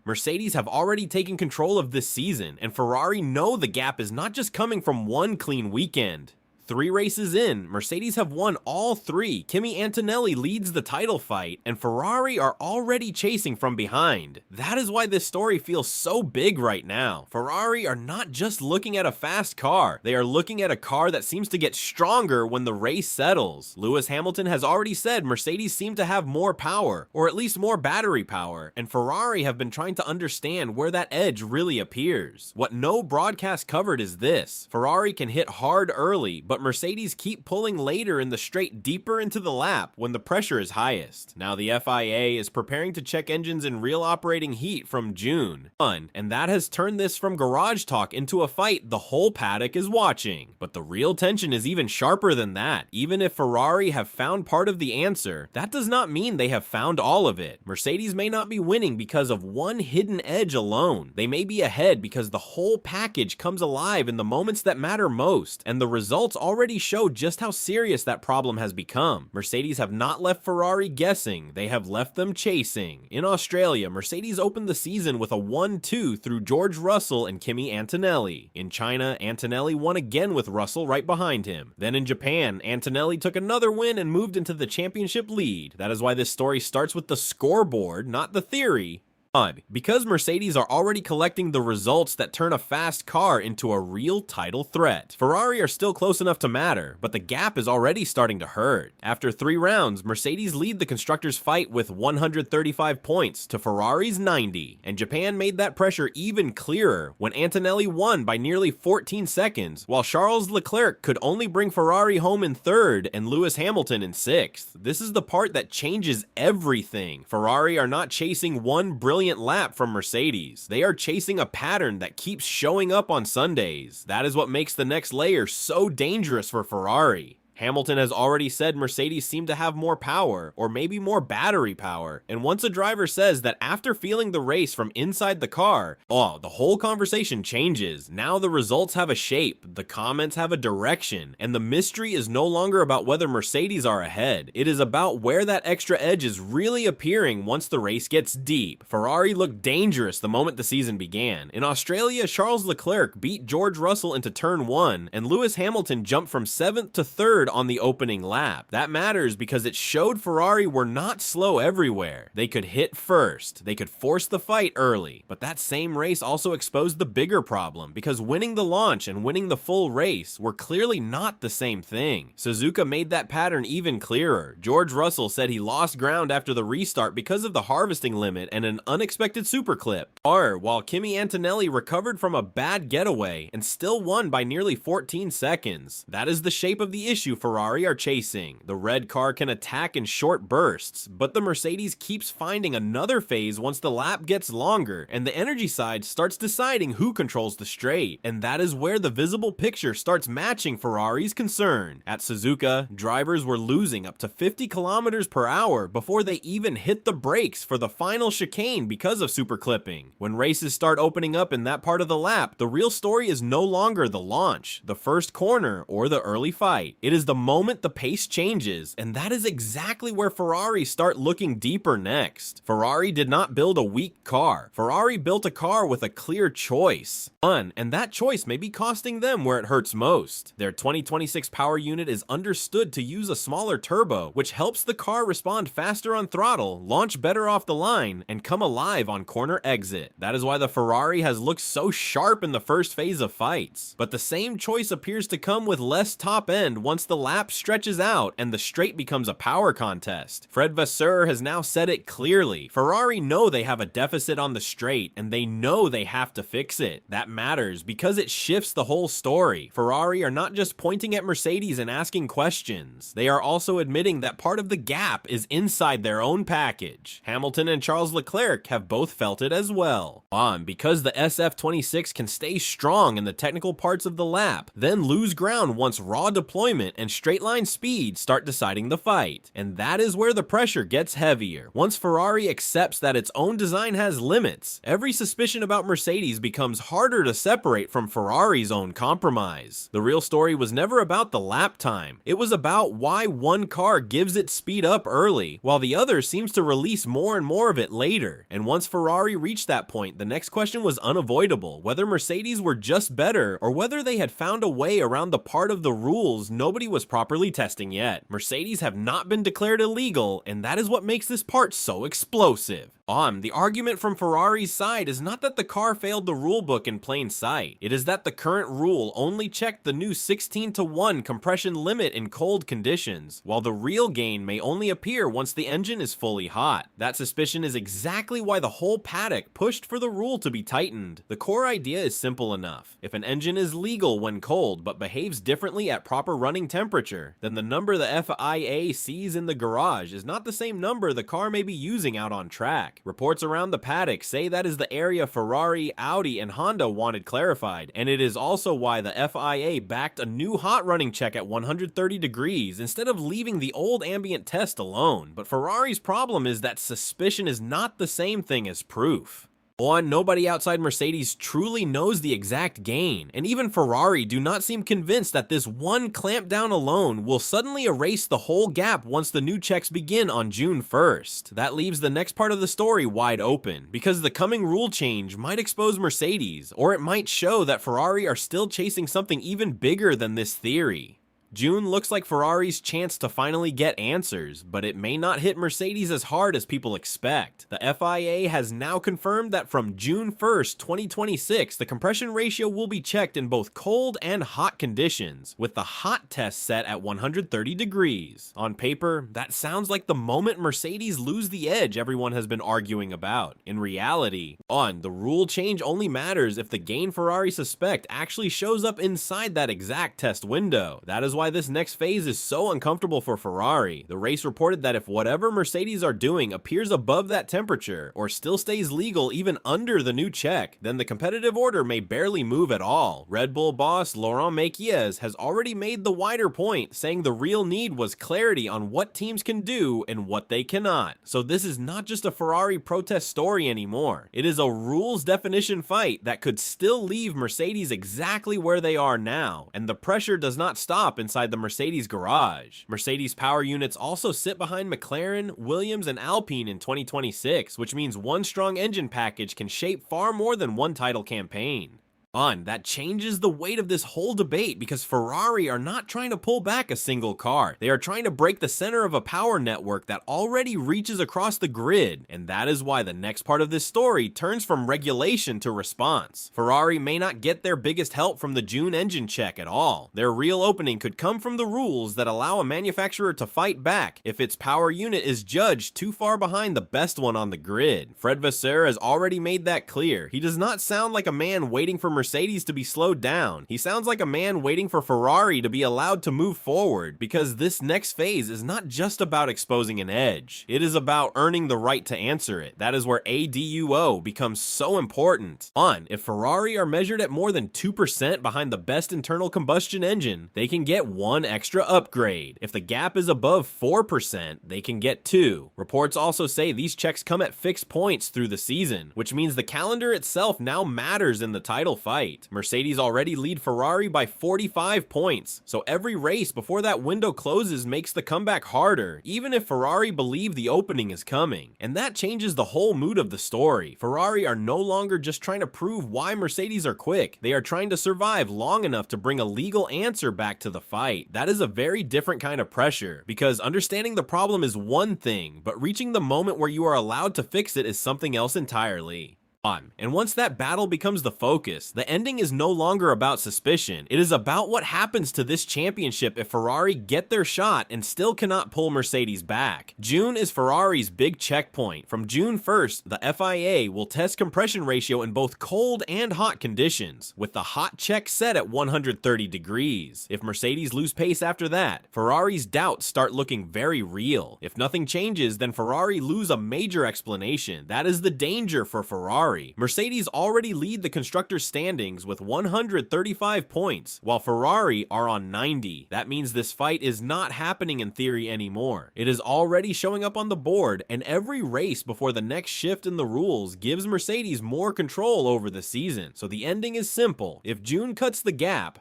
Mercedes have already taken control of this season, and Ferrari know the gap is not just coming from one clean weekend. 3 races in, Mercedes have won all 3, Kimi Antonelli leads the title fight, and Ferrari are already chasing from behind. That is why this story feels so big right now. Ferrari are not just looking at a fast car, they are looking at a car that seems to get stronger when the race settles. Lewis Hamilton has already said Mercedes seem to have more power, or at least more battery power, and Ferrari have been trying to understand where that edge really appears. What no broadcast covered is this: Ferrari can hit hard early, but Mercedes keep pulling later in the straight deeper into the lap when the pressure is highest. Now the FIA is preparing to check engines in real operating heat from June, and that has turned this from garage talk into a fight the whole paddock is watching. But the real tension is even sharper than that. Even if Ferrari have found part of the answer, that does not mean they have found all of it. Mercedes may not be winning because of one hidden edge alone. They may be ahead because the whole package comes alive in the moments that matter most, and the results already show just how serious that problem has become. Mercedes have not left Ferrari guessing, they have left them chasing. In Australia, Mercedes opened the season with a 1-2 through George Russell and Kimi Antonelli. In China, Antonelli won again with Russell right behind him. Then in Japan, Antonelli took another win and moved into the championship lead. That is why this story starts with the scoreboard, not the theory. Because Mercedes are already collecting the results that turn a fast car into a real title threat. Ferrari are still close enough to matter, but the gap is already starting to hurt. After 3 rounds, Mercedes lead the constructors' fight with 135 points to Ferrari's 90, and Japan made that pressure even clearer when Antonelli won by nearly 14 seconds, while Charles Leclerc could only bring Ferrari home in 3rd and Lewis Hamilton in 6th. This is the part that changes everything. Ferrari are not chasing one brilliant lap from Mercedes. They are chasing a pattern that keeps showing up on Sundays. That is what makes the next layer so dangerous for Ferrari. Hamilton has already said Mercedes seem to have more power, or maybe more battery power, and once a driver says that after feeling the race from inside the car, the whole conversation changes. Now the results have a shape, the comments have a direction, and the mystery is no longer about whether Mercedes are ahead. It is about where that extra edge is really appearing once the race gets deep. Ferrari looked dangerous the moment the season began. In Australia, Charles Leclerc beat George Russell into turn 1, and Lewis Hamilton jumped from 7th to 3rd on the opening lap. That matters because it showed Ferrari were not slow everywhere. They could hit first, they could force the fight early, but that same race also exposed the bigger problem, because winning the launch and winning the full race were clearly not the same thing. Suzuka made that pattern even clearer. George Russell said he lost ground after the restart because of the harvesting limit and an unexpected super clip. While Kimi Antonelli recovered from a bad getaway and still won by nearly 14 seconds. That is the shape of the issue Ferrari are chasing. The red car can attack in short bursts, but the Mercedes keeps finding another phase once the lap gets longer, and the energy side starts deciding who controls the straight, and that is where the visible picture starts matching Ferrari's concern. At Suzuka, drivers were losing up to 50 kilometers per hour before they even hit the brakes for the final chicane because of super clipping. When races start opening up in that part of the lap, the real story is no longer the launch, the first corner, or the early fight. It is the moment the pace changes, and that is exactly where Ferrari start looking deeper next. Ferrari did not build a weak car. Ferrari built a car with a clear choice. And that choice may be costing them where it hurts most. Their 2026 power unit is understood to use a smaller turbo, which helps the car respond faster on throttle, launch better off the line, and come alive on corner exit. That is why the Ferrari has looked so sharp in the first phase of fights. But the same choice appears to come with less top end once the lap stretches out and the straight becomes a power contest. Fred Vasseur has now said it clearly. Ferrari know they have a deficit on the straight, and they know they have to fix it. That matters because it shifts the whole story. Ferrari are not just pointing at Mercedes and asking questions. They are also admitting that part of the gap is inside their own package. Hamilton and Charles Leclerc have both felt it as well. Because the SF26 can stay strong in the technical parts of the lap, then lose ground once raw deployment and straight line speed start deciding the fight. And that is where the pressure gets heavier. Once Ferrari accepts that its own design has limits, every suspicion about Mercedes becomes harder to separate from Ferrari's own compromise. The real story was never about the lap time. It was about why one car gives its speed up early, while the other seems to release more and more of it later. And once Ferrari reached that point, the next question was unavoidable: whether Mercedes were just better, or whether they had found a way around the part of the rules nobody was properly testing yet. Mercedes have not been declared illegal, and that is what makes this part so explosive. The argument from Ferrari's side is not that the car failed the rulebook in plain sight. It is that the current rule only checked the new 16:1 compression limit in cold conditions, while the real gain may only appear once the engine is fully hot. That suspicion is exactly why the whole paddock pushed for the rule to be tightened. The core idea is simple enough. If an engine is legal when cold but behaves differently at proper running temperature, then the number the FIA sees in the garage is not the same number the car may be using out on track. Reports around the paddock say that is the area Ferrari, Audi, and Honda wanted clarified, and it is also why the FIA backed a new hot running check at 130 degrees instead of leaving the old ambient test alone. But Ferrari's problem is that suspicion is not the same thing as proof. Nobody outside Mercedes truly knows the exact gain, and even Ferrari do not seem convinced that this one clampdown alone will suddenly erase the whole gap once the new checks begin on June 1st. That leaves the next part of the story wide open, because the coming rule change might expose Mercedes, or it might show that Ferrari are still chasing something even bigger than this theory. June looks like Ferrari's chance to finally get answers, but it may not hit Mercedes as hard as people expect. The FIA has now confirmed that from June 1st, 2026, the compression ratio will be checked in both cold and hot conditions, with the hot test set at 130 degrees. On paper, that sounds like the moment Mercedes lose the edge everyone has been arguing about. In reality, the rule change only matters if the gain Ferrari suspect actually shows up inside that exact test window. That is why this next phase is so uncomfortable for Ferrari. The race reported that if whatever Mercedes are doing appears above that temperature, or still stays legal even under the new check, then the competitive order may barely move at all. Red Bull boss Laurent Mekies has already made the wider point, saying the real need was clarity on what teams can do and what they cannot. So this is not just a Ferrari protest story anymore. It is a rules definition fight that could still leave Mercedes exactly where they are now, and the pressure does not stop inside the Mercedes garage. Mercedes power units also sit behind McLaren, Williams, and Alpine in 2026, which means one strong engine package can shape far more than one title campaign. That changes the weight of this whole debate, because Ferrari are not trying to pull back a single car. They are trying to break the center of a power network that already reaches across the grid, and that is why the next part of this story turns from regulation to response. Ferrari may not get their biggest help from the June engine check at all. Their real opening could come from the rules that allow a manufacturer to fight back if its power unit is judged too far behind the best one on the grid. Fred Vasseur has already made that clear. He does not sound like a man waiting for Mercedes to be slowed down. He sounds like a man waiting for Ferrari to be allowed to move forward, because this next phase is not just about exposing an edge. It is about earning the right to answer it. That is where ADUO becomes so important. If Ferrari are measured at more than 2% behind the best internal combustion engine, they can get one extra upgrade. If the gap is above 4%, they can get 2. Reports also say these checks come at fixed points through the season, which means the calendar itself now matters in the title fight. Mercedes already lead Ferrari by 45 points, so every race before that window closes makes the comeback harder, even if Ferrari believe the opening is coming. And that changes the whole mood of the story. Ferrari are no longer just trying to prove why Mercedes are quick. They are trying to survive long enough to bring a legal answer back to the fight. That is a very different kind of pressure, because understanding the problem is one thing, but reaching the moment where you are allowed to fix it is something else entirely. And once that battle becomes the focus, the ending is no longer about suspicion. It is about what happens to this championship if Ferrari get their shot and still cannot pull Mercedes back. June is Ferrari's big checkpoint. From June 1st, the FIA will test compression ratio in both cold and hot conditions, with the hot check set at 130 degrees. If Mercedes lose pace after that, Ferrari's doubts start looking very real. If nothing changes, then Ferrari lose a major explanation. That is the danger for Ferrari. Ferrari. Mercedes already lead the constructors' standings with 135 points, while Ferrari are on 90. That means this fight is not happening in theory anymore. It is already showing up on the board, and every race before the next shift in the rules gives Mercedes more control over the season. So the ending is simple. If June cuts the gap,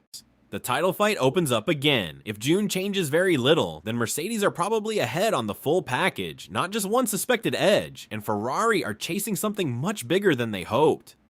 the title fight opens up again. If June changes very little, then Mercedes are probably ahead on the full package, not just one suspected edge, and Ferrari are chasing something much bigger than they hoped.